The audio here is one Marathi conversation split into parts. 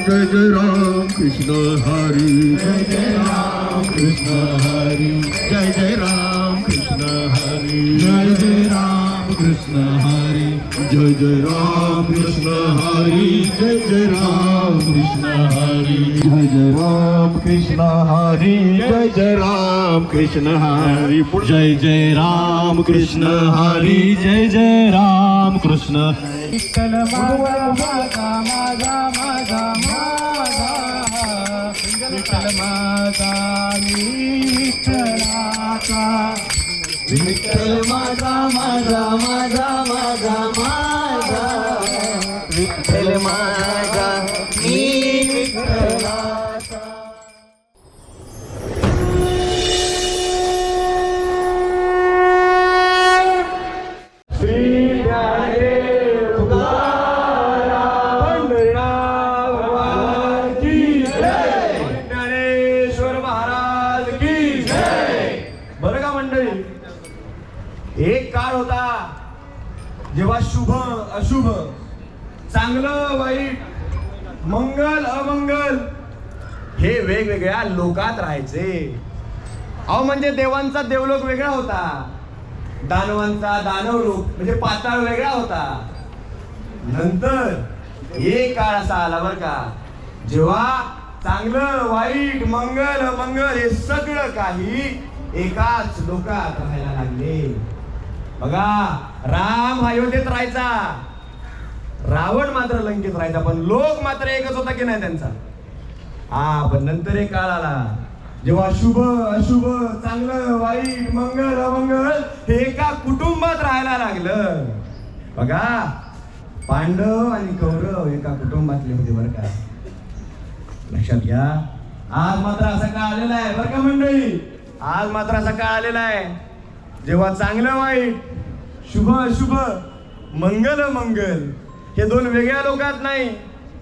जय जय राम कृष्ण हरी, जय जय राम कृष्ण हरी, जय जय राम कृष्ण हरी, जय जय राम कृष्ण हरी, जय जय राम कृष्ण हरी, जय जय राम कृष्ण हरी, जय जय राम कृष्ण हरी, जय जय राम कृष्ण हरी, जय जय राम कृष्ण हरी, जय जय राम कृष्ण. विठ्ठल माझा माझा माझा माझा माझा, विठ्ठल माझा मी विठ्ठलाचा, विठ्ठल माझा माझा माझा माझा माझा, विठ्ठल माझा मी विठ्ठलाचा. एक काळ होता जेव्हा शुभ अशुभ, चांगलं वाईट, मंगल अमंगल हे वेगवेगळ्या लोकात राहायचे. अहो म्हणजे देवांचा देवलोक वेगळा होता, दानवांचा दानव लोक म्हणजे पाताळ वेगळा होता. नंतर एक काळ असा आला बर का, जेव्हा चांगलं वाईट मंगल अमंगल हे सगळं काही एकाच लोकात राहायला लागले. बघा, राम अयोध्येत राहायचा, रावण मात्र लंकेत राहायचा, पण लोक मात्र एकच होता की नाही त्यांचा. पण नंतर एक काळ आला जेव्हा शुभ अशुभ, चांगलं वाईट, मंगल अमंगल हे एका कुटुंबात राहायला लागलं. बघा, पांडव आणि कौरव एका कुटुंबातले होते बर का. लक्षात घ्या, आज मात्र असा काळ आलेला आहे बर का मंडळी. आज मात्र असा काळ आलेला आहे जेव्हा चांगलं वाईट, शुभ अशुभ, मंगल मंगल हे दोन वेगळ्या लोकात नाही,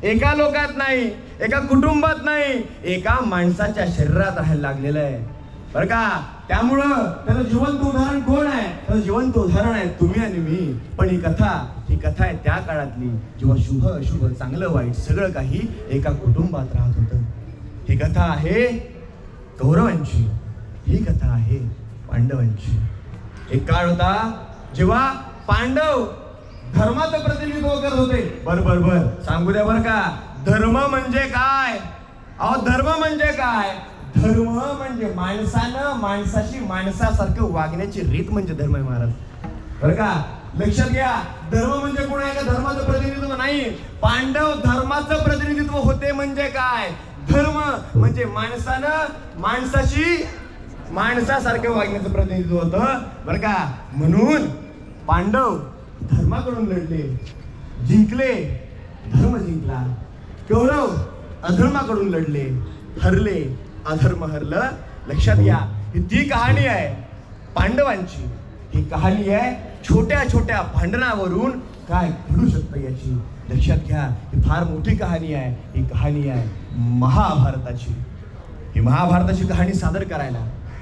एका लोकात नाही, एका कुटुंबात नाही, एका माणसाच्या शरीरात राहायला लागलेलं आहे बर का. त्यामुळं त्याचं जिवंत उदाहरण कोण आहे? त्याचं जिवंत उदाहरण आहे तुम्ही आणि मी. पण ही कथा आहे त्या काळातली जेव्हा शुभ अशुभ, चांगलं वाईट सगळं काही एका कुटुंबात राहत होतं. ही कथा आहे कौरवांची, ही कथा आहे पांडवांची. एक काळ होता जेव्हा पांडव धर्माचं प्रतिनिधित्व करत होते. बर सांगू द्या बर का, धर्म म्हणजे काय? अहो धर्म म्हणजे काय? धर्म म्हणजे माणसानं माणसाशी माणसासारखं वागण्याची रीत म्हणजे धर्म आहे महाराज बर का. लक्षात घ्या, धर्म म्हणजे कोण आहे का धर्माचं प्रतिनिधित्व नाही. पांडव धर्माचं प्रतिनिधित्व होते. म्हणजे काय? धर्म म्हणजे माणसानं माणसाशी माणसासारखं वागण्याचं प्रतिनिधित्व होतं बर का. म्हणून पांडव धर्माकडून लढले, जिंकले, धर्म जिंकला. कौरव अधर्माकडून लढले, हरले, अधर्म हरलं. लक्षात घ्या, ही ती कहाणी आहे पांडवांची. ही कहाणी आहे छोट्या छोट्या भांडणावरून काय घडू शकतं याची. लक्षात घ्या, ही फार मोठी कहाणी आहे. ही कहाणी आहे महाभारताची. ही महाभारताची कहाणी सादर करायला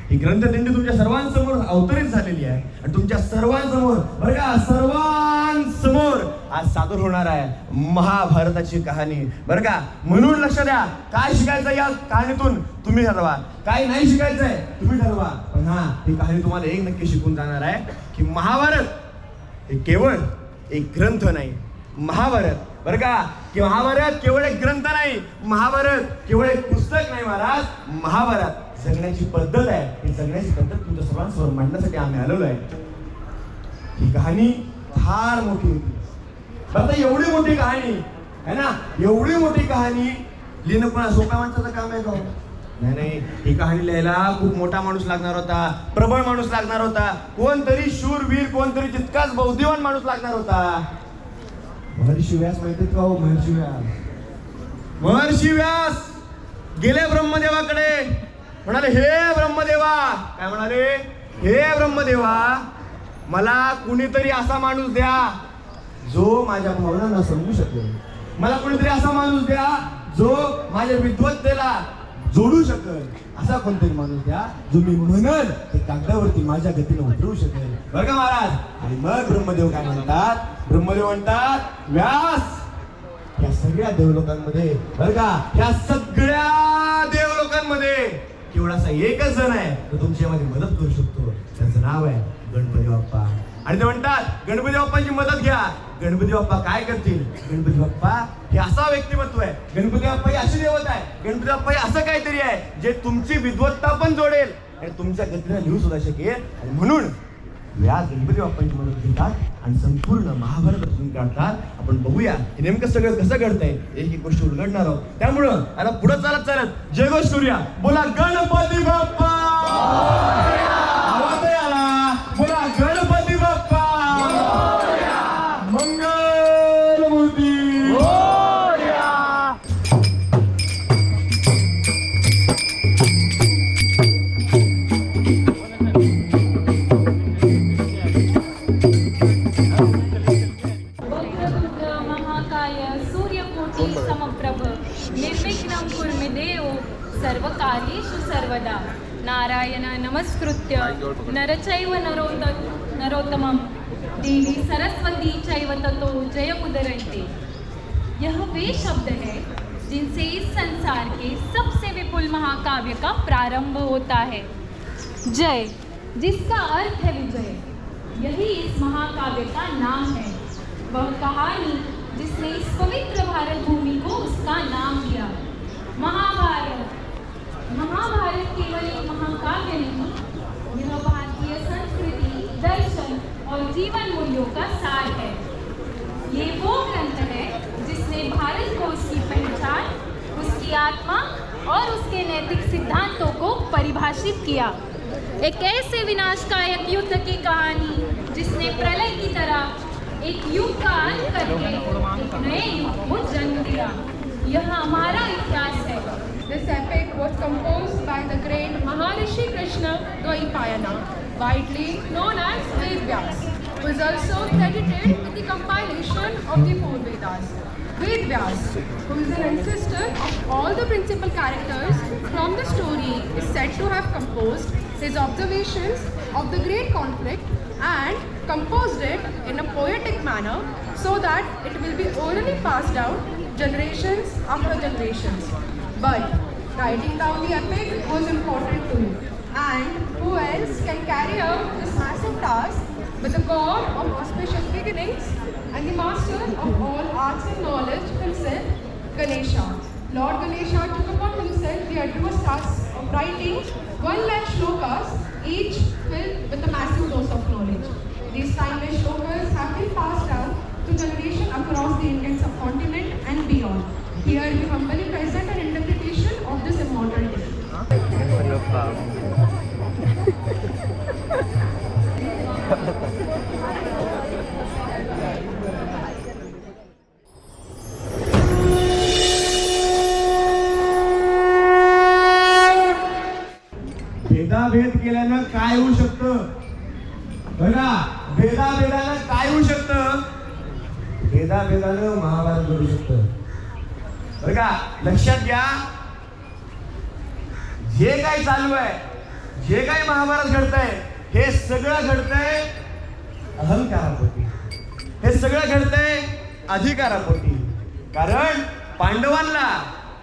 ही ग्रंथदिंडी तुमच्या सर्वांसमोर अवतरित झालेली आहे आणि तुमच्या सर्वांसमोर, बरं का, सर्वांसमोर आज सादर होणार आहे महाभारताची कहाणी, बरं का. म्हणून लक्ष द्या, काय शिकायचं या कहाणीतून तुम्ही ठरवा, काय नाही शिकायचंय तुम्ही ठरवा. पण हा, ही कहाणी तुम्हाला एक नक्की शिकून जाणार आहे की महाभारत हे केवळ एक ग्रंथ नाही. महाभारत, बरं का, की महाभारत केवळ एक ग्रंथ नाही, महाभारत केवळ एक पुस्तक नाही महाराज. महाभारत जगण्याची पद्धत आहे. ही जगण्याची पद्धत तुमच्या सर्वांसमोर मांडण्यासाठी आम्ही आलेलो आहे. ही कहाणी फार मोठी होती. आता एवढी मोठी कहाणी आहे ना, एवढी मोठी कहाणी लिहिणं पण सोप्या माणसाचं काम आहे का? नाही नाही, ही कहाणी लिहायला खूप मोठा माणूस लागणार होता, प्रबळ माणूस लागणार होता, कोणतरी शूरवीर, कोणतरी तितकाच बौद्धिवान माणूस लागणार होता. महर्षी व्यास माहिती का हो? महर्षी व्यास, महर्षी व्यास गेले ब्रह्मदेवाकडे, म्हणाले, हे ब्रह्मदेवा, काय म्हणाले? हे ब्रह्मदेवा, मला कुणीतरी असा माणूस द्या जो माझ्या भावनांना समजू शकेल. मला कुणीतरी असा माणूस द्या जो माझ्या विद्वत्तेला जोडू शकेल. असा कोणतरी माणूस द्या जो मी म्हणल ते कागदावरती माझ्या गतीने उतरवू शकेल, बरं का महाराज. आणि मग ब्रह्मदेव काय म्हणतात? ब्रह्मदेव म्हणतात, व्यास, या सगळ्या देवलोकांमध्ये, बरं का, ह्या सगळ्या देवलोकांमध्ये केवळ असा एकच जण आहे तो तुमच्यामध्ये मदत करू शकतो. त्याचं नाव आहे गणपती बाप्पा. आणि ते म्हणतात, गणपती बाप्पांची मदत घ्या. गणपती बाप्पा काय करतील? गणपती बाप्पा हे असा व्यक्तिमत्व आहे, गणपती बाप्पा ही अशी देवता आहे, गणपती बाप्पा हे असं काहीतरी आहे जे तुमची विद्वत्ता पण जोडेल आणि तुमच्या गतीला लिहू सुद्धा शकेल. आणि म्हणून व्यास गणपती बाप्पांची मदत घेतात आणि संपूर्ण महाभारत रचून काढतात. आपण बघूया हे नेमकं सगळं कसं घडतंय, एक एक गोष्ट उलगडणार आहोत. त्यामुळं आता पुढे चालत चालत जयघोष करूया. बोला गणपती बाप्पा, आवाज आला, बोला गणपती बाप्पा, मंगलमूर्ती. निर्विघ्नं कुरु देव सर्वकार्येषु सर्वदा. नारायण नमस्कृत्य नरचैव नरोत्तमं देवी सरस्वती चैव ततो जयमुदीरयते. यह वे शब्द है जिनसे इस संसार के सबसे विपुल महाकाव्य का प्रारंभ होता है. जय, जिसका अर्थ है विजय, यही इस महाकाव्य का नाम है. वह कहानी जिसने इस पवित्र भारत भूमि को उसका नाम दिया, महाभारत. महाभारत केवल एक महाकाव्य नहीं, यह भारतीय संस्कृति, दर्शन और जीवन मूल्यों का सार है. ये वो ग्रंथ है जिसने भारत को उसकी पहचान, उसकी आत्मा और उसके नैतिक सिद्धांतों को परिभाषित किया. एक ऐसे विनाशकारक युद्ध की कहानी जिसने प्रलय की तरह एक युग का अंत करके एक नए युग को जन्म दिया. यह हमारा इतिहास है. This epic was composed by the great Maharishi Krishna Dvaipayana, widely known as Ved Vyas, who is also credited with the compilation of the four Vedas. Ved Vyas, who is an ancestor of all the principal characters from the story, is said to have composed his observations of the great conflict and composed it in a poetic manner so that it will be orally passed down generations after generations. But writing down the epic was important too. And who else can carry out this massive task but the god of auspicious beginnings and the master of all arts and knowledge himself, Ganesha. Lord Ganesha took upon himself the arduous task of writing 1 lakh shlokas, each filled with a massive dose of knowledge. These timeless shlokas have been passed down to generations across the Indian subcontinent and beyond. Here we humbly present an interpretation of this immortal day. भेदाभेद केल्यानं काय होऊ शकतं बघा, भेदाभेदानं काय होऊ शकतं, भेदाभेदानं महाभारत घडू शकतं बरं का. लक्षात घ्या, जे काही चालू आहे, जे काही महाभारत घडतंय, हे सगळं घडतंय अहंकारापोटी, हे सगळं घडतंय अधिकारापोटी. कारण पांडवांना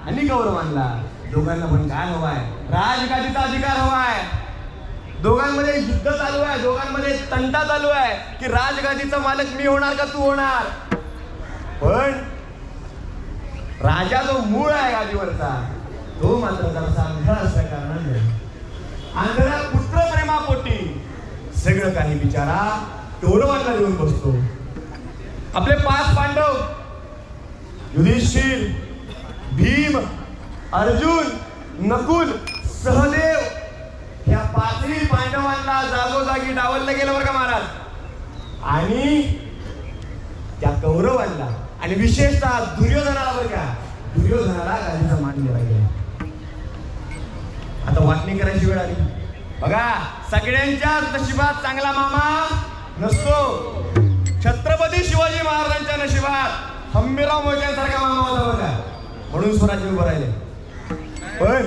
आणि कौरवांना दोघांना पण काय हवाय, राजगादीचा अधिकार हवाय. दोघांमध्ये युद्ध चालू आहे, दोघांमध्ये तंटा चालू आहे की राजगादीचा मालक मी होणार का तू होणार. पण राजा जो मूळ आहे गादीवरचा, तो मात्र जरासा आंधळा असल्या कारणाने आंधळ्या पुत्र प्रेमापोटी सगळं काही बिचारा कौरवांना देऊन बसतो. आपले 5 पांडव युधिष्ठिर, भीम, अर्जुन, नकुल, सहदेव या 5ही पांडवांना जागोजागी डावललं गेलं बरं का महाराज. आणि त्या कौरवांना आणि विशेषतः दुर्योधनाला बरं का, दुर्योधनाला गादीचा मान दिला गेला. आता वाटणी करायची वेळ आली बघा. सगळ्यांच्या नशिबात चांगला मामा नसतो. छत्रपती शिवाजी महाराजांच्या नशिबात हंबीरराव मोहित्यांसारखा मामा होता बघा, म्हणून स्वराज्य उभं राहिले. पण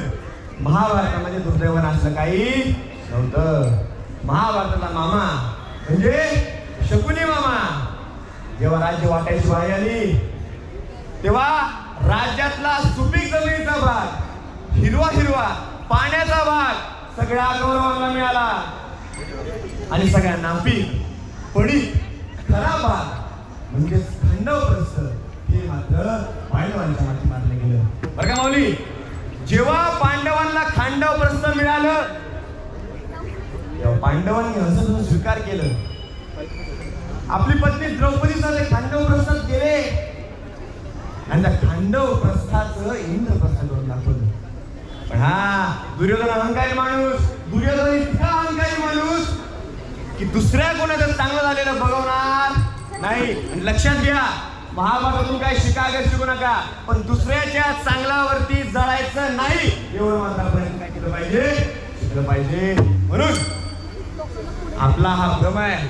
महाभारतामध्ये दुर्दैवानं असलं काही नव्हतं. महाभारताचा मामा म्हणजे शकुनी मामा. जेव्हा राज्य वाटायची वारी आली तेव्हा राज्यातला सुपीक जमिनीचा भाग, हिरवा हिरवा पाण्याचा भाग सगळ्या कौरवांना मिळाला आणि सगळ्या नापीक पडीक खरा भाग म्हणजे खंडवप्रस्थ हे मात्र पांडवांच्या माती मारलं गेलं बरं का माऊली. जेव्हा पांडवांना खांडवप्रस्थ मिळालं तेव्हा पांडवांनी हसत स्वीकार केलं. आपली पत्नी द्रौपदीचा ते खांडवप्रस्थात गेले आणि त्या खांडवप्रस्थाचं इंद्रप्रस्थ करून दाखवलं. पण हा दुर्योधन अहंकारी माणूस, दुर्योधन इतका अहंकारी माणूस की दुसऱ्या कोणाचं चांगलं झालेलं बघवणार नाही. आणि लक्षात घ्या, महाभारतातून काय शिकू नका, पण दुसऱ्याच्या चांगल्यावरती जळायचं नाही एवढं मात्र आपण काय केलं पाहिजे, शिकलं पाहिजे. म्हणून आपला हा भ्रम आहे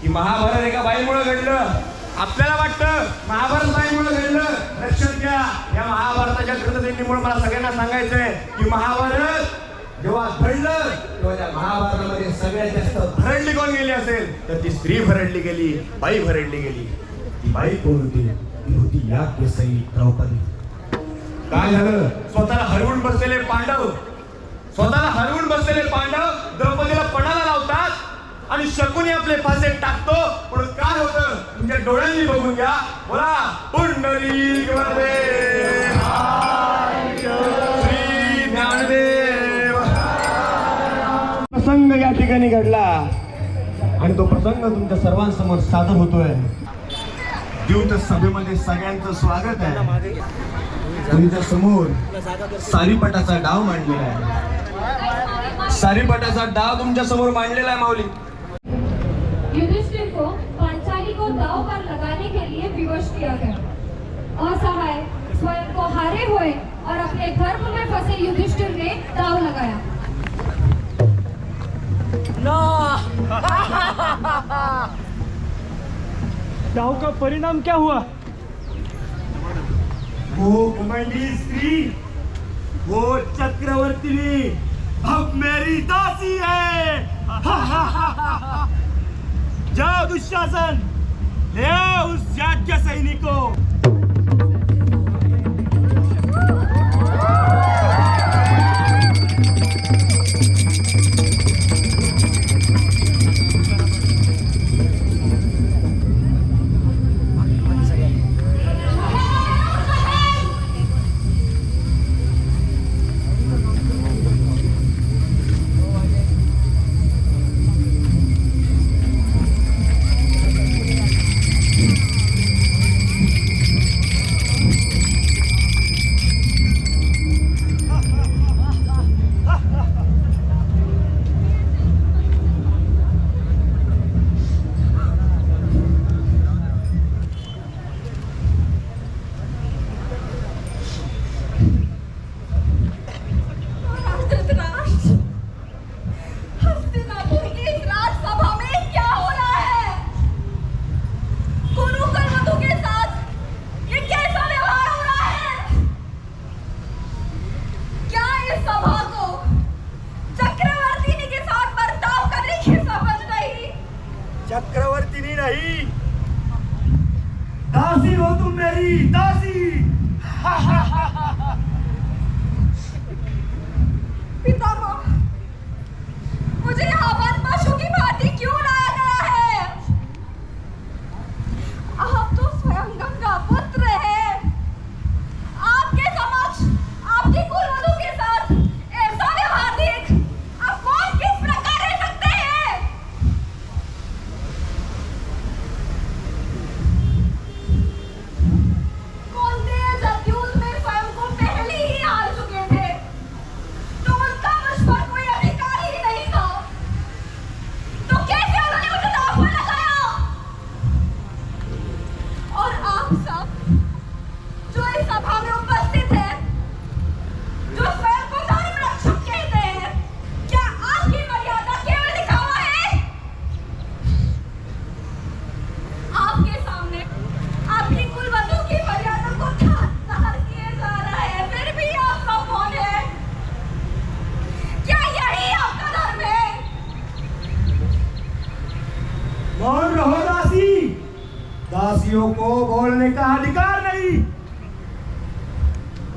की महाभारत एका बाईमुळे घडलं. आपल्याला वाटतं महाभारत बाईमुळे घडलं. लक्षात घ्या, या महाभारताच्या ग्रंथदिंडीमुळे मला सगळ्यांना सांगायचंय की महाभारत जेव्हा घडलं तेव्हा त्या महाभारतामध्ये सगळ्यात जास्त भरडली कोण गेली असेल तर ती स्त्री भरडली गेली, बाई भरडली गेली. ती बाई कोण होती? ती होती याज्ञसेनी द्रौपदी. काय झालं? स्वतःला हरवून बसलेले पांडव, स्वतःला हरवून बसलेले पांडव द्रौपदीला पणाला लावतात आणि शकुनी आपले फासे टाकतो. पण काय होतं तुमच्या डोळ्यांनी बघून घ्या. बोला पुंडलिक वरदे श्री ज्ञानदेव. प्रसंग या ठिकाणी घडला आणि तो प्रसंग तुमच्या सर्वांसमोर सादर होतोय. द्यूत सभेमध्ये सगळ्यांचं स्वागत आहे. तुमच्या समोर सारीपटाचा डाव मांडलेला आहे. सारीपटाचा डाव तुमच्या समोर मांडलेला आहे माऊली. युधिष्ठिर को पांचाली को दांव पर लगाने के लिए विवश किया गया. असहाय, स्वयं को हारे हुए और अपने धर्म में फंसे युधिष्ठिर ने दांव लगाया. दाव का परिणाम क्या हुआ? वो घमंडी स्त्री, वो चक्रवर्ती अब मेरी दासी है. जाओ दुशासन, ले आओ उस याज्ञ सैनिक को.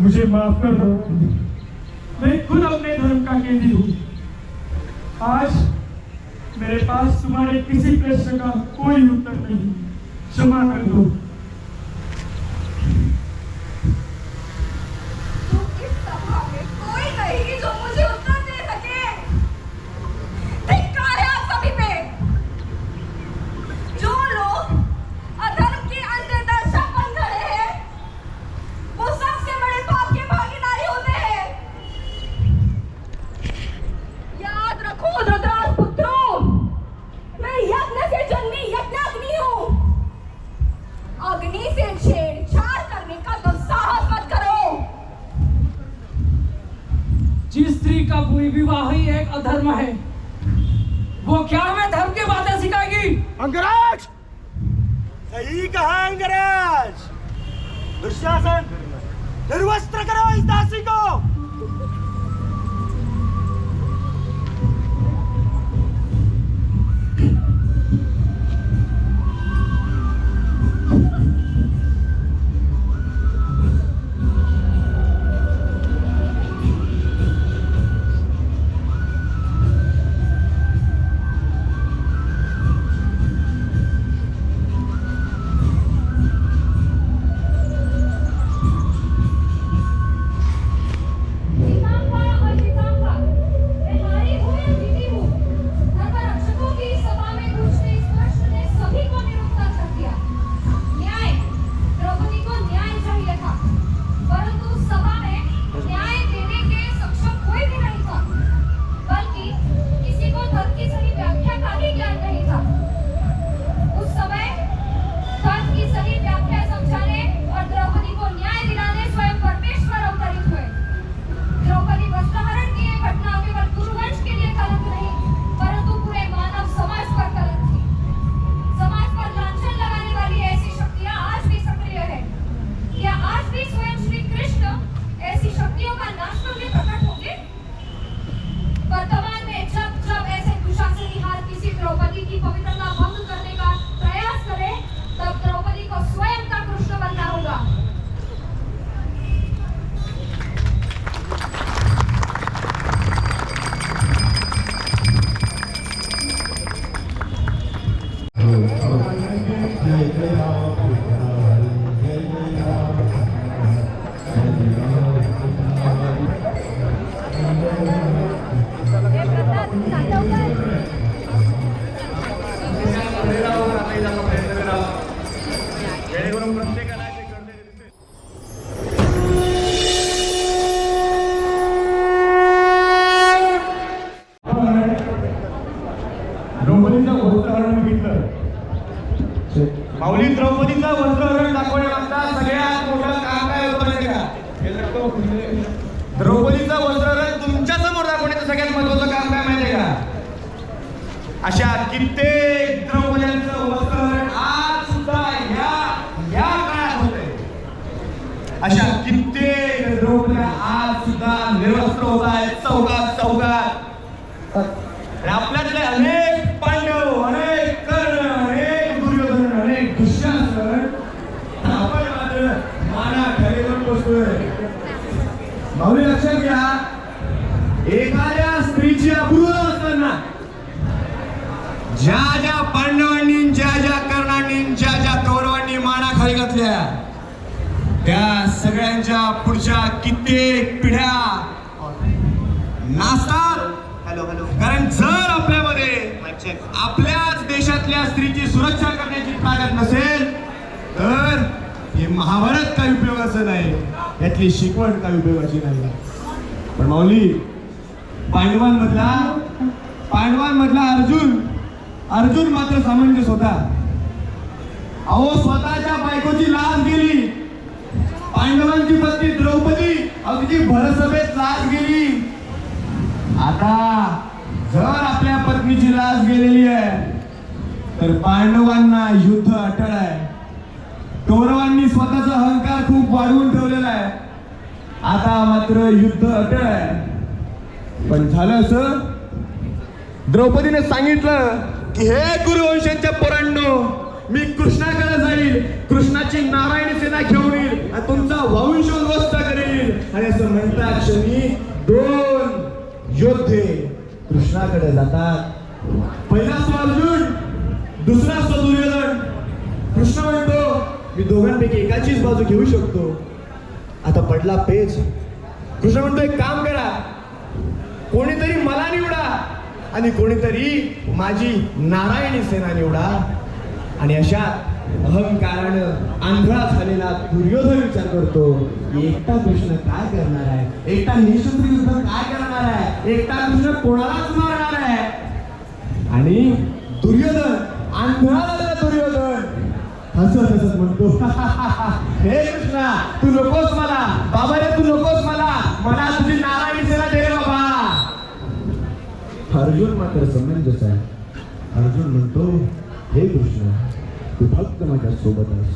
मुझे माफ कर दो, मैं खुद अपने धर्म का कैदी हूँ। आज मेरे पास तुम्हारे किसी प्रश्न का कोई उत्तर नहीं, क्षमा कर दो। इस सभा में कोई नहीं जो मुझे उत्तर दे सके। धिक्कार है आप सभी पे। जो लोग अधर्म की अंधदशा बन खड़े हैं, वो सबसे बड़े पाप के भागीदारी होते हैं। याद रखो धृतराष्ट्र पुत्रों, मैं यज्ञ से जन्मी यज्ञाग्नि हूँ। अग्नि से छेड़छाड़ करने का तो साहस मत करो। जिस स्त्री का विवाह ही एक अधर्म है, वो क्या हमें धर्म की बातें सिखाएगी? अंगराज, सही कहा अंगराज। दुशासन, निर्वस्त्र करो इस दासी को। माऊली, द्रौपदीचं वस्त्रहरण दाखवण्यामागचा सगळ्यात मोठं काम काय होतं माहिती का? द्रौपदीचं वस्त्रहरण तुमच्या समोर दाखवण्याचं सगळ्यात महत्वाचं काम काय माहिती का? अशा कित्येक द्रौपदींचं वस्त्रहरण आज सुद्धा या काळात होते. अशा कित्येक द्रौपद्या आज सुद्धा निर्वस्त्र होत आहेत चौकात. आपल्यातले अनेक पांडव, अनेक कर्ण, अनेक दुर्योधन, अनेक दुःशासन आपण मात्र माना खालीवर बसतोय. माऊली, लक्षात घ्या, एखाद्या स्त्रीची अब्रू असताना ज्या पांडवांनी, ज्या कर्णांनी, ज्या कौरवांनी माना खाली घातल्या, त्या सगळ्यांच्या पुढच्या कित्येक पिढ्या नासतात. कारण जर आपल्यामध्ये आपल्याच देशातल्या स्त्रीची सुरक्षा करण्याची ताकद नसेल तर हे महाभारत काही उपयोगाचं नाही, यातली शिकवण काही उपयोगाची नाही. पण माऊली, पांडवांमधला अर्जुन मात्र सामंजस्य होता. अहो, स्वतःच्या बायकोची लाज गेली, पांडवांची पत्नी द्रौपदी अगदी भरसभेत लाज गेली. आता जर आपल्या पत्नीची लाज गेलेली आहे तर पांडवांना युद्ध अटळ आहे. कौरवांनी स्वतःचा अहंकार खूप वाढवून ठेवलेला आहे, आता मात्र युद्ध अटळ आहे. पण झालं असं, द्रौपदीने सांगितलं की हे कुरुवंशांच्या पोरांनो, मी कृष्णाकडे जाईल, कृष्णाची नारायणी सेना घेऊन येईल आणि तुमचा वंश उद्ध्वस्त करेल. आणि असं म्हणता क्षणी दोन योद्धे कृष्णाकडे जातात. पहिला असतो अर्जुन, दुसरा असतो दुर्योधन. कृष्ण म्हणतो मी दोघांपैकी एकाचीच बाजू घेऊ शकतो. आता पडला पेच. कृष्ण म्हणतो एक काम करा, कोणीतरी मला निवडा आणि कोणीतरी माझी नारायणी सेना निवडा. आणि अशा अहंकारानं आंधळा झालेला दुर्योधन विचार करतो की एकटा कृष्ण काय करणार आहे, एकटा निशस्त्र युद्ध काय करणार आहे, एकटा कृष्ण कोणालाच मारणार आहे. आणि दुर्योधन, आंधळा झालेला दुर्योधन हसत हसत म्हणतो हे कृष्णा तू नकोस मला, बाबा रे तू नकोस मला, मला तुझी नारायणी सेना दे रे बाबा. अर्जुन मात्र समंजस आहे. अर्जुन म्हणतो हे कृष्ण तू फक्त माझ्या सोबत आहेस,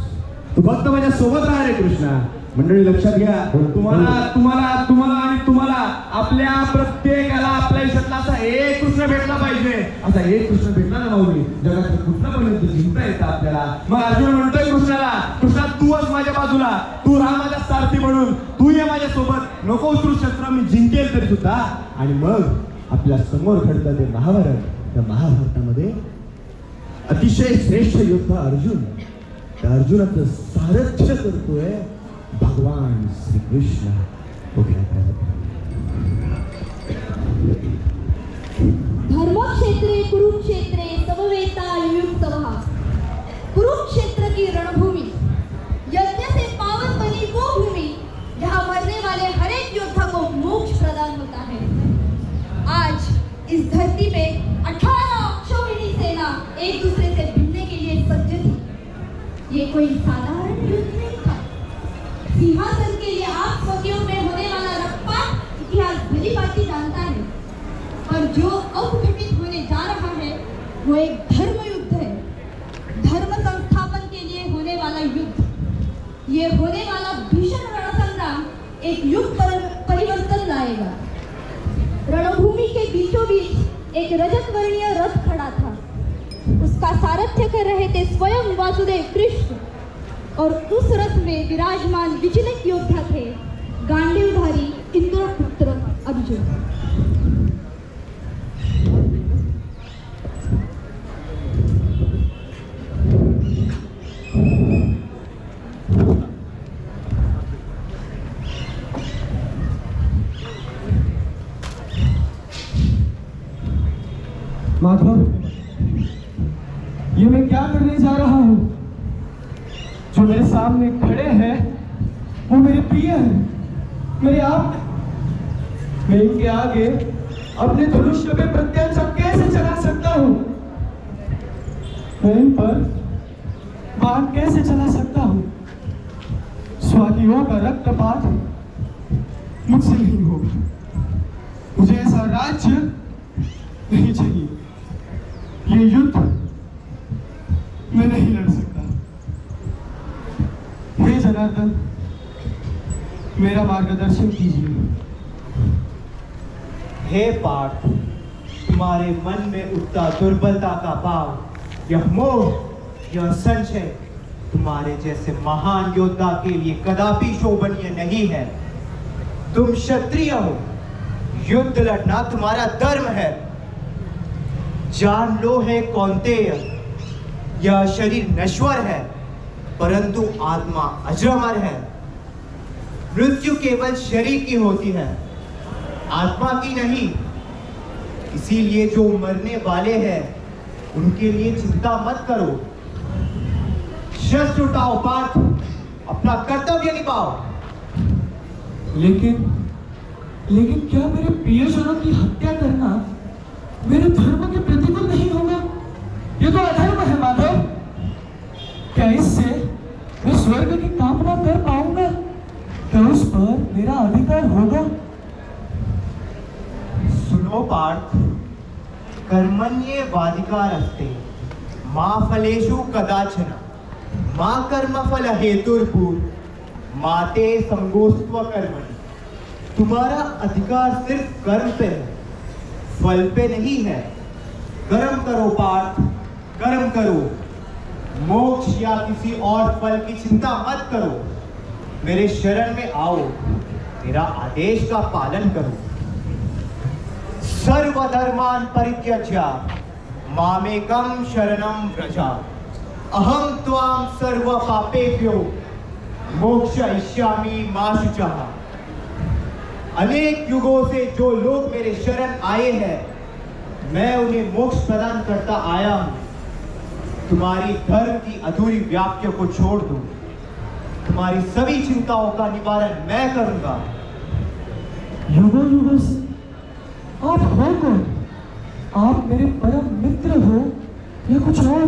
तू फक्त माझ्या सोबत राहा रे कृष्णा. मंडळी लक्षात घ्या, तुम्हाला तुम्हाला तुम्हाला आणि तुम्हाला आपल्या प्रत्येकाला आपल्या आयुष्यातला असा एक कृष्ण भेटला पाहिजे. असा एक कृष्ण भेटला ना माऊली जगात कुठला पण जिंकता येतं आपल्याला. मग अर्जुन म्हणतोय कृष्णाला, कृष्णा तू आज माझ्या बाजूला, तू राहा माझ्या सारथी म्हणून, तू ये माझ्या सोबत, नको उचलू शस्त्र, मी जिंकेल तरी सुद्धा. आणि मग आपल्या समोर घडतं ते महाभारत. त्या महाभारतामध्ये अतिशय श्रेष्ठ योद्धा अर्जुन, त्या अर्जुनाचं सारथ्य करतोय भगवान श्रीकृष्ण. धर्मक्षेत्रे कुरुक्षेत्रे समवेता युयुत्सवः. कुरुक्षेत्र की रणभूमि, यज्ञ से पावन बनी वो भूमि जहाँ मरने वाले हर एक योद्धा को मोक्ष प्रदान होता है. आज इस धरती पे 18 अक्षौहिणी सेना एक दूसरे से भिड़ने के लिए सज्ज थी. ये कोई साधारण युद्ध नहीं था. सिंहासन के लिए आप सदियों में होने वाला रक्तपात इतिहास भली भांति जानता है. और जो अब घटित होने जा रहा है वो एक धर्म युद्ध है. धर्म संस्थापन के लिए होने वाला युद्ध. ये होने वाला भीषण रणसंग्राम एक युग परिवर्तन लाएगा. रणभूमि के बीचों बीच एक रजत वर्णीय रथ खड़ा था. उसका सारथ्य कर रहे थे स्वयं वासुदेव कृष्ण. और उस रथ में विराजमान विचलित योद्धा थे गांडीवधारी इंद्रपुत्र अर्जुन. माधव, ये मैं क्या करने जा रहा हूँ? जो मेरे सामने खड़े हैं वो मेरे प्रिय हैं, मेरे आप. मैं इनके आगे अपने धनुष्य पे प्रत्यंचा कैसे चला सकता हूँ? मैं इन पर बाण कैसे चला सकता हूँ? स्वातियों का रक्तपात मुझसे नहीं होगा. मुझे ऐसा राज्य नहीं चाहिए. ये युद्ध मैं नहीं लड़ सकता. हे जनार्दन, मेरा मार्गदर्शन कीजिए. हे पार्थ, तुम्हारे मन में उठता दुर्बलता का भाव, यह मोह, यह संशय तुम्हारे जैसे महान योद्धा के लिए कदापि शोभनीय नहीं है. तुम क्षत्रिय हो, युद्ध लड़ना तुम्हारा धर्म है. जान लो है कौन्तेय, यह शरीर नश्वर है परंतु आत्मा अजरामर है. मृत्यु केवल शरीर की होती है, आत्मा की नहीं. इसीलिए जो मरने वाले हैं उनके लिए चिंता मत करो. शस्त्र उठाओ पार्थ, अपना कर्तव्य निभाओ. लेकिन क्या मेरे प्रियजनों की हत्या करना मेरे धर्म के प्रतिकूल नहीं होगा? ये तो अधर्म है माधव. क्या इससे मैं स्वर्ग की कामना कर पाऊंगा? क्या उस पर मेरा अधिकार होगा? सुनो पार्थ, कर्मण्येवाधिकारस्ते मा फलेषु कदाचन मा कर्मफल हेतुर्भूत माते संगोस्त्व कर्मणि. तुम्हारा अधिकार सिर्फ कर्म पे है, फल पे नहीं है. कर्म करो पार्थ, कर्म करो. मोक्ष या किसी और फल की चिंता मत करो. मेरे शरण में आओ, मेरा आदेश का पालन करो। सर्वधर्मान् परित्यज्य मामेकं शरणं व्रज, अहं त्वां सर्व पापेभ्यो मोक्षयिष्यामि मा शुचः। अनेक युगों से जो लोग मेरे शरण आए हैं, मैं उन्हें मोक्ष प्रदान करता आया हूं। तुम्हारी धर्म की अधूरी व्याप्तियों को छोड़ दो, तुम्हारी सभी चिंताओं का निवारण मैं करूंगा। युगों युगों से आप हो कौन? आप मेरे परम मित्र हो या कुछ और?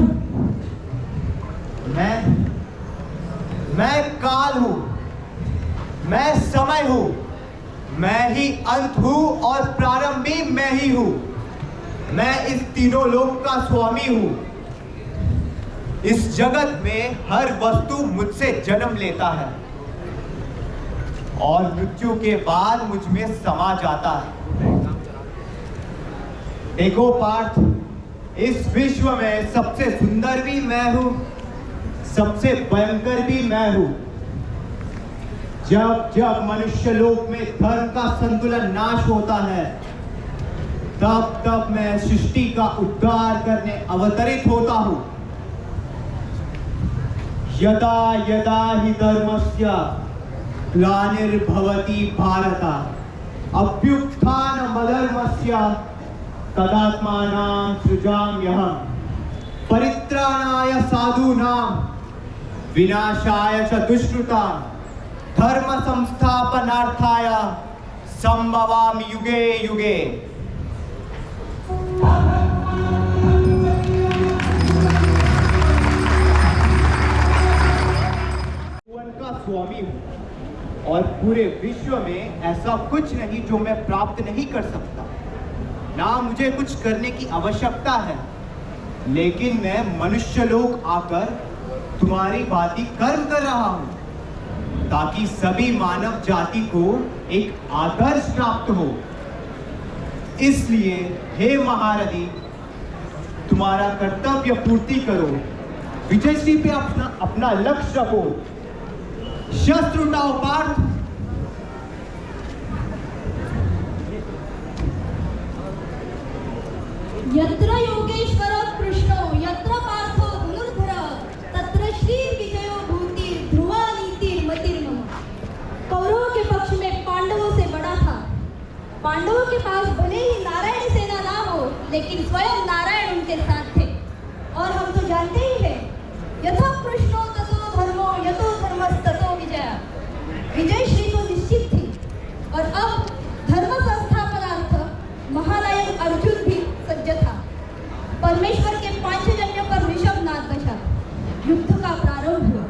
मैं काल हूं, मैं समय हूं, मैं ही अंत हूं और प्रारंभ भी मैं ही हूं। मैं इस तीनों लोक का स्वामी हूं। इस जगत में हर वस्तु मुझसे जन्म लेता है और मृत्यु के बाद मुझ में समा जाता है। देखो पार्थ, इस विश्व में सबसे सुंदर भी मैं हूं, सबसे भयंकर भी मैं हूं। जब जब मनुष्य लोक में धर्म का संतुलन नाश होता है, तब तब मैं सृष्टि का उद्धार करने अवतरित होता हूं। यदा यदा हि धर्मस्य ग्लानिर्भवति भारत, अभ्युत्थानमधर्मस्य तदात्मानं सृजाम्यहम्। परित्राणाय साधूनां विनाशाय च दुष्कृतां, धर्म संस्थापनार्थाय संभवामि युगे युगे। का स्वामी हूं और पूरे विश्व में ऐसा कुछ नहीं जो मैं प्राप्त नहीं कर सकता। ना मुझे कुछ करने की आवश्यकता है, लेकिन मैं मनुष्य लोक आकर तुम्हारी भांति कर्म कर रहा हूं, ताकि सभी मानव जाति को एक आदर्श प्राप्त हो। इसलिए हे महारथी, तुम्हारा कर्तव्य पूर्ति करो, विजयश्री पे अपना लक्ष्य रखो। शस्त्र उठाओ पार्थ। यत्र योगेश्वरो कृष्णो यत्र पार्थो धनुर्धर तत्र श्री विजयो भूति ध्रुवा नीति मतिर्मम। कौरवों के पक्ष में पांडवों से बड़ा था। पांडवों के पास भले ही नारायण सेना ना हो, लेकिन स्वयं नारायण उनके साथ थे। और हम तो जानते ही हैं, यथा कृष्णो ततो धर्मो यतो धर्मस्ततो विजय। विजय श्री को निश्चित थी। और अब धर्म संस्थापनार्थ महानायक अर्जुन भी सज्ज था। परमेश्वर के पांचजन्यों पर ऋषभ नाद बचा। युद्ध का प्रारंभ हुआ।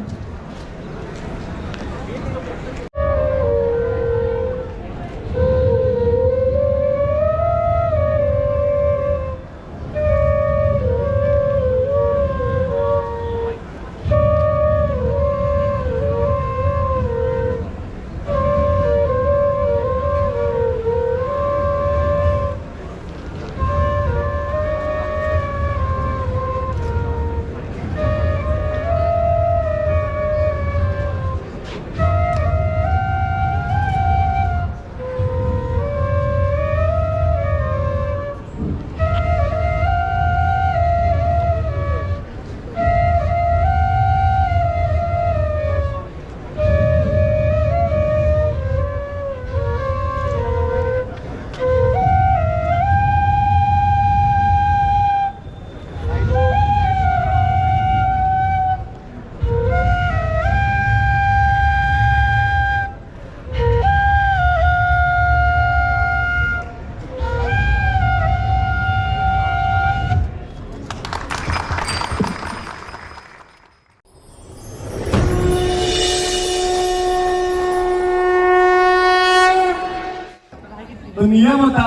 तो नियम होता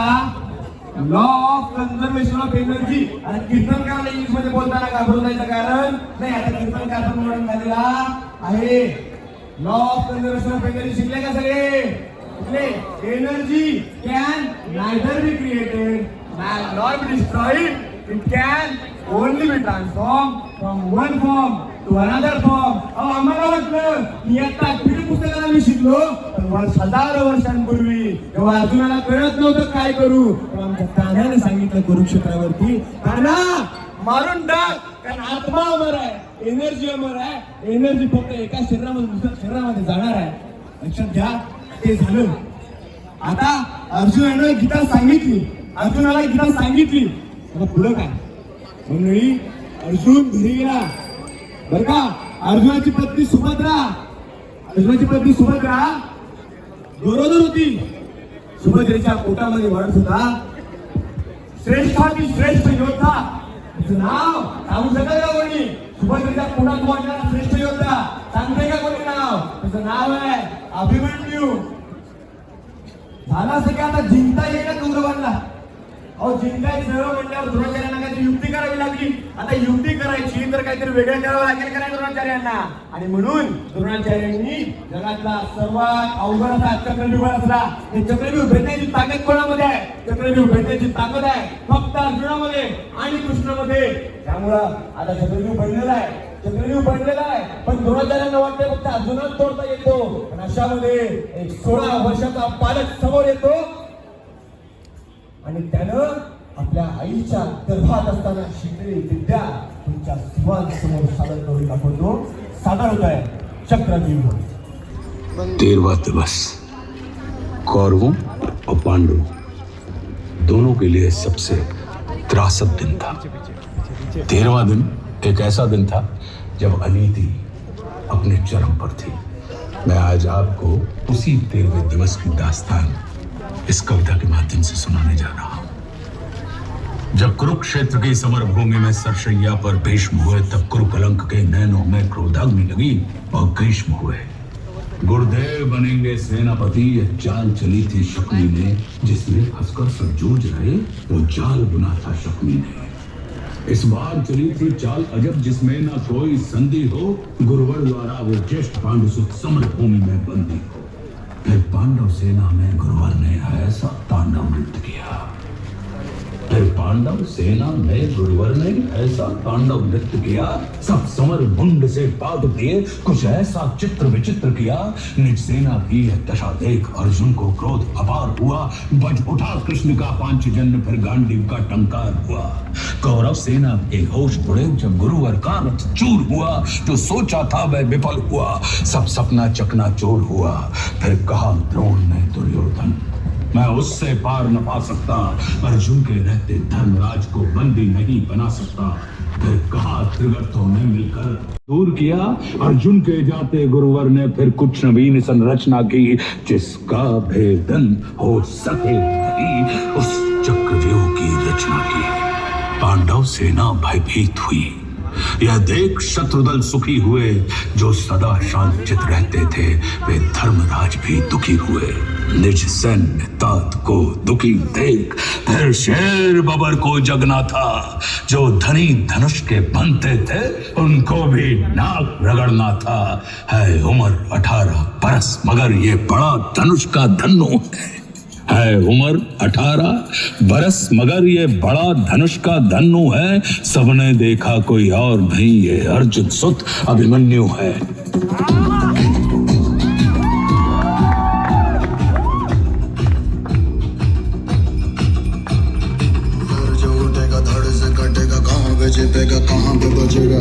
law of conservation of energy. आणि कीर्तनकार इंग्लिश मध्ये बोलताना घाबरून जायचं कारण नाही. आता कीर्तनकार पण म्हणून झालेला आहे. Law of conservation of energy शिकले का सगळे? शिकले. Energy can neither be created not be destroyed. It can only be transform from one form to another form. अहो आम्हाला वाटलं मी आता आठवीच्या पुस्तकाला मी शिकलो पण हजारो वर्षांपूर्वी तेव्हा अर्जुनाला कळत नव्हतं काय करू. तेव्हा आमच्या कान्हाने सांगितलं कुरुक्षेत्रावरती, कान्हा मारून टाक, कारण आत्मा अमर आहे, एनर्जी अमर आहे. एनर्जी फक्त एका शरीरामध्ये दुसऱ्या शरीरामध्ये जाणार आहे. लक्षात घ्या. ते झालं. आता अर्जुनाने गीता सांगितली, अर्जुनाला गीता सांगितली. आता पुढं काय मंडळी, अर्जुन घरी गेला बर का. अर्जुनाची पत्नी सुभद्रा गरोदर होती. सुभद्रेच्या पोटामध्ये वाढत होता श्रेष्ठातील श्रेष्ठ योद्धा. तिचं नाव सांगू शकाल का कोणी? सुभद्रेच्या पोटात वाढणारा श्रेष्ठ योद्धा सांगते का कोणी नाव? त्याचं नाव आहे अभिमन्यू. झाला असं की आता जिंकता येईल का कौरवांना? अहो जिंकायचं म्हटल्यावर द्रोणाचार्यांना काहीतरी युक्ती करावी लागली. आता युक्ती करायची तर काहीतरी वेगळं करावं लागेल का नाही द्रोणाचार्यांना? आणि म्हणून द्रोणाचार्यांनी जगातला सर्वात अवघड असा चक्रव्यूह असला. हे चक्रव्यूह भेटण्याची ताकद कोणामध्ये आहे? चक्रव्यूह भेटण्याची ताकद आहे फक्त अर्जुनामध्ये आणि कृष्णामध्ये. त्यामुळं आता चक्रव्यूह बनलेला आहे. पण द्रोणाचार्यांना वाटतं फक्त अर्जुनाच तोडता येतो. पण अशामध्ये एक 16 वर्षाचा पालक समोर येतो आणि त्यानं आपल्या आईच्या गर्भात असताना शिकलेली विद्या तुमच्या सर्वांसमोर सादर करून दाखवतो. सादर होत आहे चक्रव्यूह. 13वां दिवस कौरवों और पांडवों दोनों के लिए सबसे त्रासद दिन था. 13वां दिन एक ऐसा दिन था जब अनीति अपने चरम पर थी. मैं आज आपको उसी 13वें दिवस की दास्तान इस कविता के माध्यम से सुनाने जा रहा हूं. जब कुरुक्षेत्र की समर भूमि में सरशैया पर भीष्म हुए तब कुरुकलंक के नैनों में क्रोधाग्नि लगी और ग्रीष्म हुए. गुरुदेव बनेंगे सेनापति यह चाल चली थी शकुनी ने. जिसमें हंसकर सब जूझ रहे वो जाल बुना था शकुनी ने. इस बार चली थी चाल अजब जिसमें न कोई संधि हो. गुरुवर द्वारा वो ज्येष्ठ पांडुसुत समर भूमि में बंदी हो. फिर पांडव सेना में गुरुवर ने ऐसा तांडव नृत्य किया. सब समर मुंड से पाट दिए. कुछ ऐसा चित्र विचित्र किया. निज सेना की यह दशा देख अर्जुन को क्रोध अपार हुआ. बज उठा कृष्ण का पांचजन्य फिर गांडीव का टंकार हुआ. कौरव सेना के होश उड़े जब गुरुवर का रथ चूर हुआ. जो सोचा था वह विफल हुआ. सब सपना चकनाचूर हुआ. फिर कहा द्रोण ने दुर्योधन मैं उससे पार न पा सकता. अर्जुन के रहते धर्मराज को बंदी नहीं बना सकता. फिर कहा त्रिगर्थों ने मिलकर दूर किया. अर्जुन के जाते गुरुवर ने फिर कुछ नवीन संरचना की. जिसका भेदन हो सके उस चक्रव्यूह की रचना की. पांडव सेना भयभीत हुई. यह देख शत्रुदल सुखी हुए. जो सदा शांतचित रहते थे वे धर्मराज भी दुखी हुए. निज सैन्य तात को दुखी देख फिर शेर बबर को जगना था. जो धनी धनुष के बनते थे उनको भी नाक रगड़ना था. है उम्र 18 बरस मगर ये बड़ा धनुष का धन्नो है उम्र 18 बरस मगर ये बड़ा धनुष का धन्नु है. सबने देखा कोई और नहीं ये अर्जुन सुत अभिमन्यु है. जो उठेगा धड़ से कटेगा. कहाँ पे जीतेगा कहाँ पे बचेगा.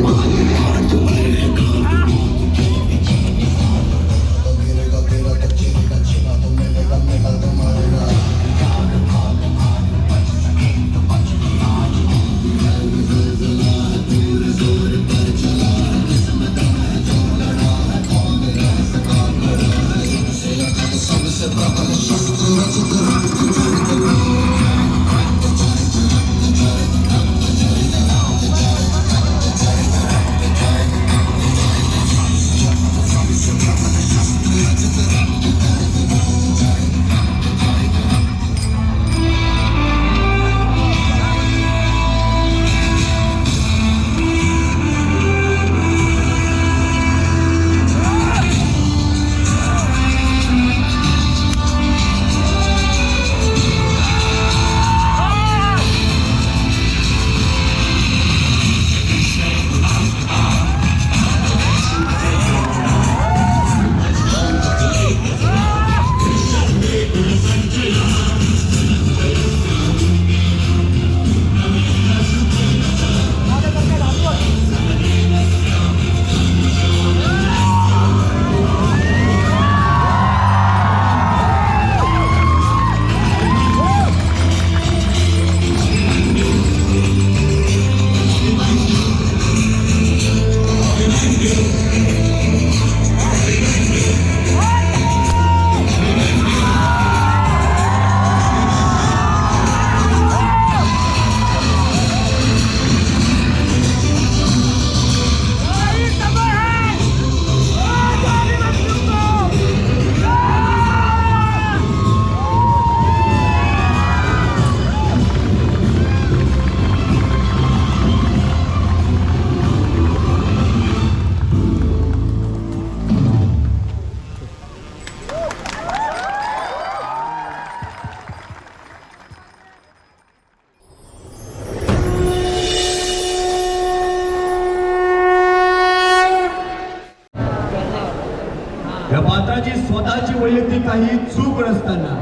असताना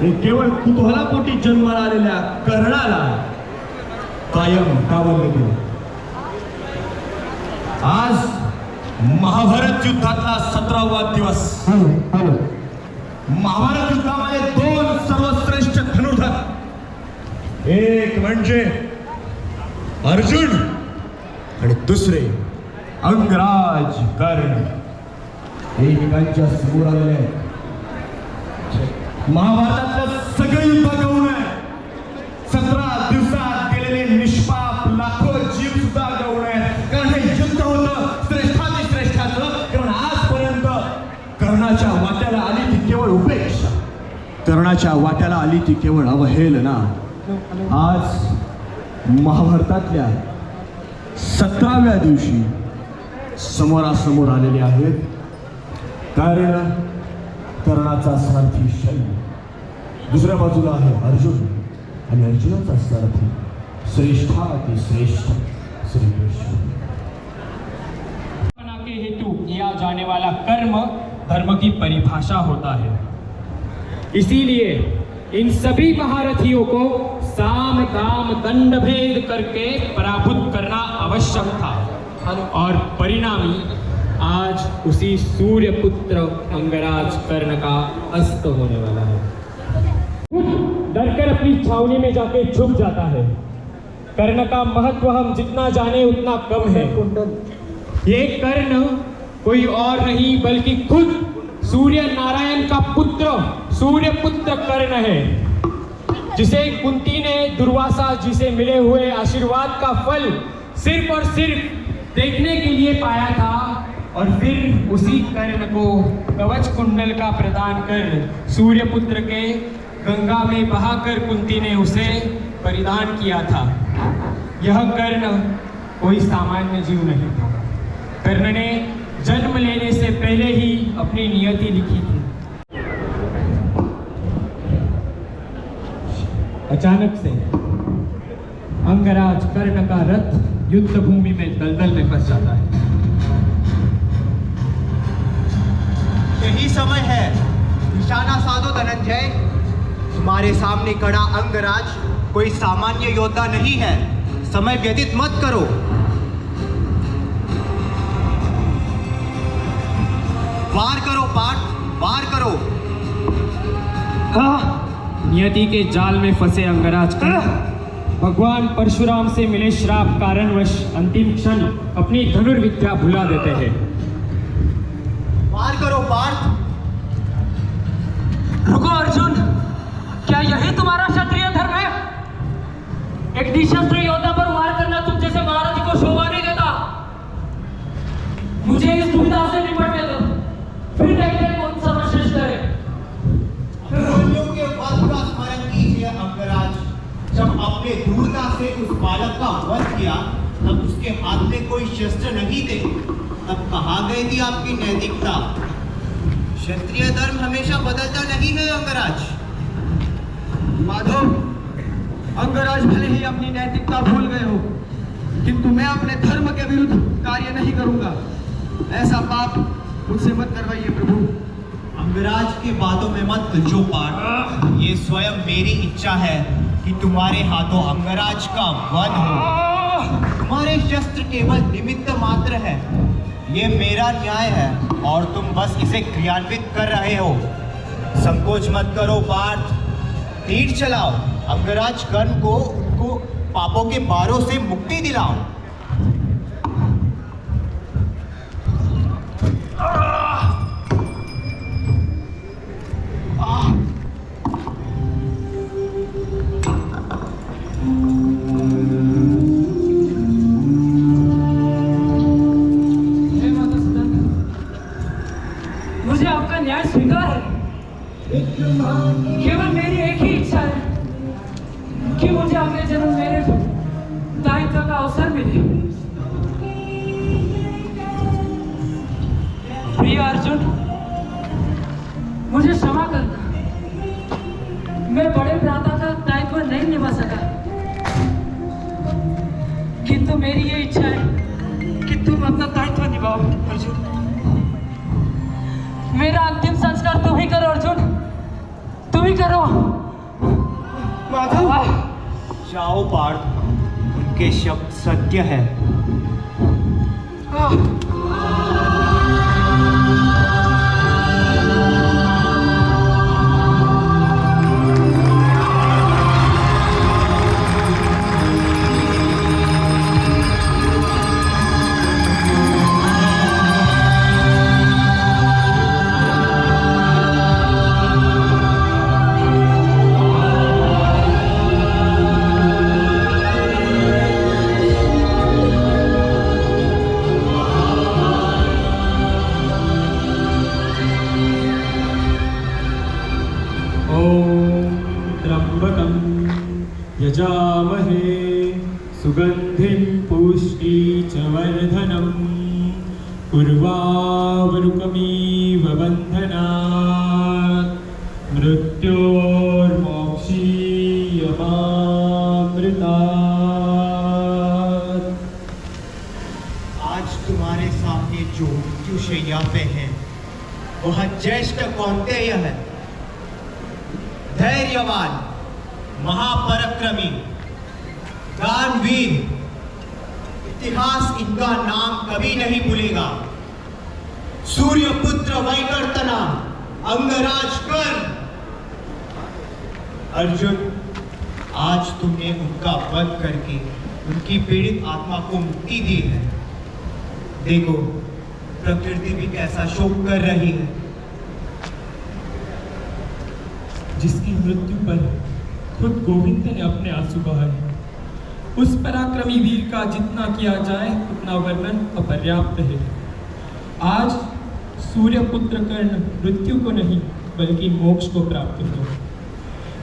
हे केवळ कुतूहलापोटी जन्माला आलेल्या कर्णाला कायम डावललं गेलं. आज महाभारत युद्धातला 17वा दिवस. महाभारत युद्धामध्ये 2 सर्वश्रेष्ठ धनुर्धर, एक म्हणजे अर्जुन आणि दुसरे अंगराज कर्ण, एकमेकांच्या समोर आलेले आहेत. महाभारतातलं सगळं युद्ध गौण आहे. 17 दिवसात गेलेले निष्पाप लाखो जीव सुद्धा गौण आहेत. कारण हे युद्ध होतं श्रेष्ठाचं. कारण आजपर्यंत कर्णाच्या वाट्याला आली ती केवळ उपेक्षा, कर्णाच्या वाट्याला आली ती केवळ अवहेलना. आज महाभारतातल्या 17व्या दिवशी समोरासमोर आलेले आहेत कर्णाचा सारथी शल्य, दुसऱ्या बाजूला आहे अर्जुन आणि अर्जुनाचा सारथी श्रेष्ठातिश्रेष्ठ श्री कृष्ण. के हेतु किया जाने वाला कर्म धर्म की परिभाषा होता है. इसीलिए इन सभी महारथियों को साम दाम दंड भेद करके पराभूत करना आवश्यक था और परिणामी आज उसी सूर्यपुत्र अंगराज कर्ण का अस्त होने वाला है. डरकर अपनी छावनी में जाके छुप जाता है. कर्ण का महत्व हम जितना जाने उतना कम है. ये कर्ण कोई और नहीं बल्कि खुद सूर्य नारायण का पुत्र सूर्यपुत्र कर्ण है, जिसे कुंती ने दुर्वासा जी से मिले हुए आशीर्वाद का फल सिर्फ और सिर्फ देखने के लिए पाया था. और फिर उसी कर्ण को कवच कुंडल का प्रदान कर सूर्यपुत्र के गंगा में बहाकर कुंती ने उसे परिधान किया था. यह कर्ण कोई सामान्य जीव नहीं था. कर्ण ने जन्म लेने से पहले ही अपनी नियति लिखी थी. अचानक से अंगराज कर्ण का रथ युद्ध भूमि में दलदल में फंस जाता है. यही समय है. निशाना साधो धनंजय. तुम्हारे सामने खड़ा अंगराज कोई सामान्य योद्धा नहीं है. समय व्यतीत मत करो. वार करो पाठ, वार करो. नियति के जाल में फंसे अंगराज भगवान परशुराम से मिले श्राप कारणवश अंतिम क्षण अपनी धनुर्विद्या भुला देते हैं. वार करो पार्थ. रुको अर्जुन, क्या यही तुम्हारा क्षत्रिय धर्म है? एक निशस्त्र योद्धा पर वार करना तुम जैसे महाराज को शोभा नहीं देता. मुझे इस दुविधा से निपटने दो, फिर देखते हैं कौन सर्वश्रेष्ठ है. के वध का स्मरण कीजिए अंगराज. जब आपने क्रूरता से उस बालक का वध किया तब उसके हाथ में कोई शस्त्र नहीं थे. तब कहाँ गई थी आपकी नैतिकता? क्षत्रिय धर्म हमेशा बदलता नहीं है अंगराज. माधव, अंगराज भले ही अपनी नैतिकता भूल गए हो, किंतु मैं अपने धर्म के विरुद्ध कार्य नहीं करूंगा. ऐसा पाप मुझसे मत करवाइए प्रभु. अंगराज के बातों में मत उलझो पार्थ. ये स्वयं मेरी इच्छा है कि तुम्हारे हाथों अंगराज का वध हो. तुम्हारे शस्त्र केवल निमित्त मात्र है. ये मेरा न्याय है और तुम बस इसे क्रियान्वित कर रहे हो. संकोच मत करो पार्थ. तीर चलाओ. अंगराज कर्ण को उनको पापों के बारों से मुक्ति दिलाओ. मुझे आपका न्याय स्वीकार है. केवल मेरी एक ही इच्छा है कि मुझे अगले जन्म मेरे दायित्व का अवसर मिले. प्रिय अर्जुन, मुझे क्षमा करना. मैं बड़े भ्राता का दायित्व नहीं निभा सका, किंतु मेरी ये इच्छा है कि तुम अपना दायित्व निभाओ अर्जुन. मेरा अंतिम संस्कार तुम ही करो अर्जुन, तुम ही करो। माधव, जाओ पार्थ, उनके शब्द सत्य है। यजामहे सुगंधिं पुष्टिवर्धनम् उर्वारुकमिव बन्धनात् मृत्योर्मोक्षीयमामृतात्। आज तुम्हारे सामने जो मृत्युशैया पे है वह ज्येष्ठ कौन्तेय है, धैर्यवान, महापराक्रमी, दानवीर। इतिहास इनका नाम कभी नहीं भूलेगा। सूर्यपुत्र वैकर्तना, अंगराज कर्ण। अर्जुन, आज तुमने उनका वध करके उनकी पीड़ित आत्मा को मुक्ति दी है। देखो, प्रकृति भी कैसा शोक कर रही है। जिसकी मृत्यु पर खुद गोविंद ने अपने आंसू बहाए, उस पराक्रमी वीर का जितना किया जाए उतना वर्णन अपर्याप्त है। आज सूर्यपुत्र कर्ण मृत्यु को नहीं बल्कि मोक्ष को प्राप्त हुआ।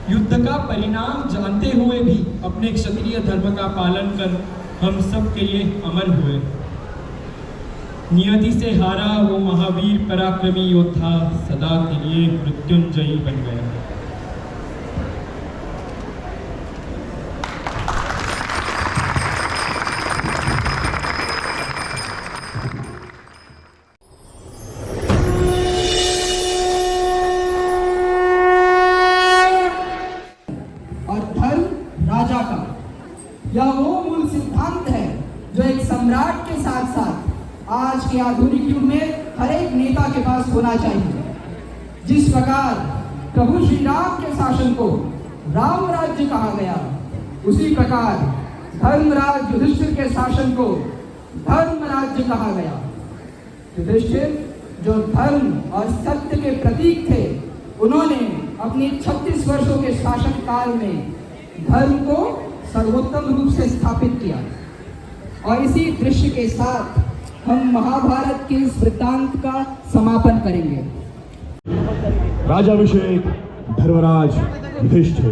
युद्ध का परिणाम जानते हुए भी अपने क्षत्रिय धर्म का पालन कर हम सब के लिए अमर हुए। नियति से हारा वो महावीर पराक्रमी योद्धा सदा के लिए मृत्युंजयी बन गया। यह वो मूल सिद्धांत है जो एक सम्राट के साथ साथ आज के आधुनिक युग में हर एक नेता के पास होना चाहिए। जिस प्रकार प्रभु श्री राम के शासन को राम राज्य कहा गया, उसी प्रकार धर्मराज युधिष्ठिर के शासन को धर्म राज्य कहा गया। युधिष्ठिर जो धर्म और सत्य के प्रतीक थे, उन्होंने अपनी 36 वर्षों के शासन काल में धर्म को सर्वोत्तम रूप से स्थापित किया। और इसी दृश्य के साथ हम महाभारत के इस वृत्तांत का समापन करेंगे। राजाभिषेक धर्मराज युधिष्ठिर।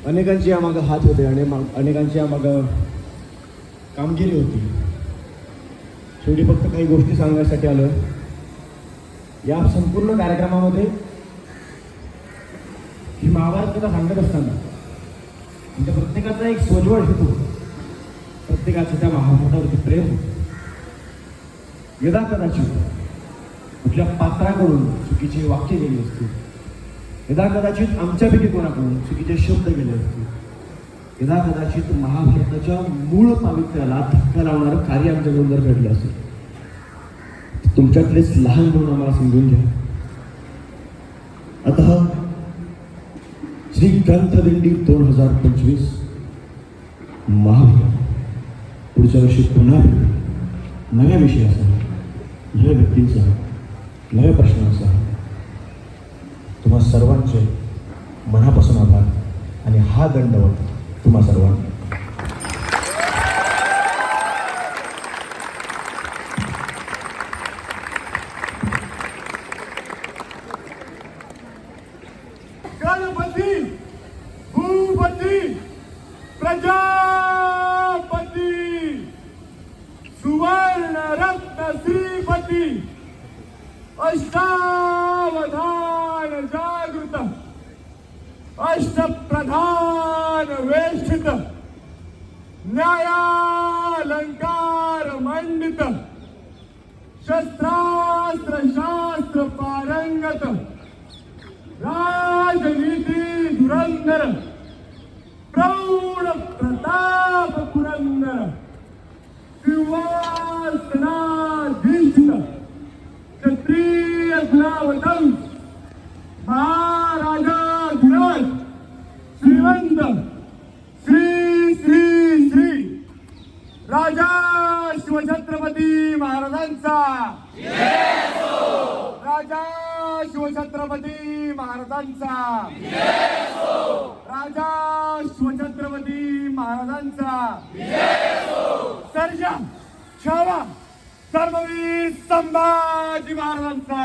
अनेकांची यामागं हात होते आणि अनेकांची यामागं कामगिरी होती. शेवटी फक्त काही गोष्टी सांगण्यासाठी आलो. या संपूर्ण कार्यक्रमामध्ये ही महाभारत कथा सांगत असताना म्हणजे प्रत्येकाचा एक सोज्वळ हेतू, प्रत्येकाचं त्या महाभारतावरती प्रेम होतं. यदा कदाचित कुठल्या पात्राकडून चुकीची वाक्य गेली असतील, यदा कदाचित आमच्यापैकी कोणाकडून चुकीचे शब्द गेले असतील, यदा कदाचित महाभारताच्या मूळ पावित्र्याला धक्का लावणारं कार्य आमच्याकडून जर घडलं असेल, तुमच्यातलेच लहान म्हणून आम्हाला समजून घ्या. आता श्री ग्रंथदिंडी 2025 महाभारत पुढच्या वर्षी पुन्हा नव्या विषयासह, नव्या व्यक्तींसह, नव्या प्रश्नांसह. तुम्हा सर्वांचे मनापासून आभार आणि हा दंडवत तुम्हा सर्वांना. गणपती भूपती प्रजापती सुवर्ण रत्न श्रीपती अष्टावधान जागृत अष्टप्रधान वेष्टित न्यायालंकार मंडित शस्त्रास्त्र शास्त्र पारंगत राजनीती धुरंधर प्रौढ प्रताप पुरंदर सिंहासनाधीष्ठित क्षत्रिय गुणावतंस महाराजाधिराज श्रीमंत श्री श्री श्री राजा शिवछत्रपती महाराजांचा, राजा शिवछत्रपती महाराजांचा, राजा शिवछत्रपती महाराजांचा, सर्जा छावा सर्ववीर संभाजी महाराजांचा.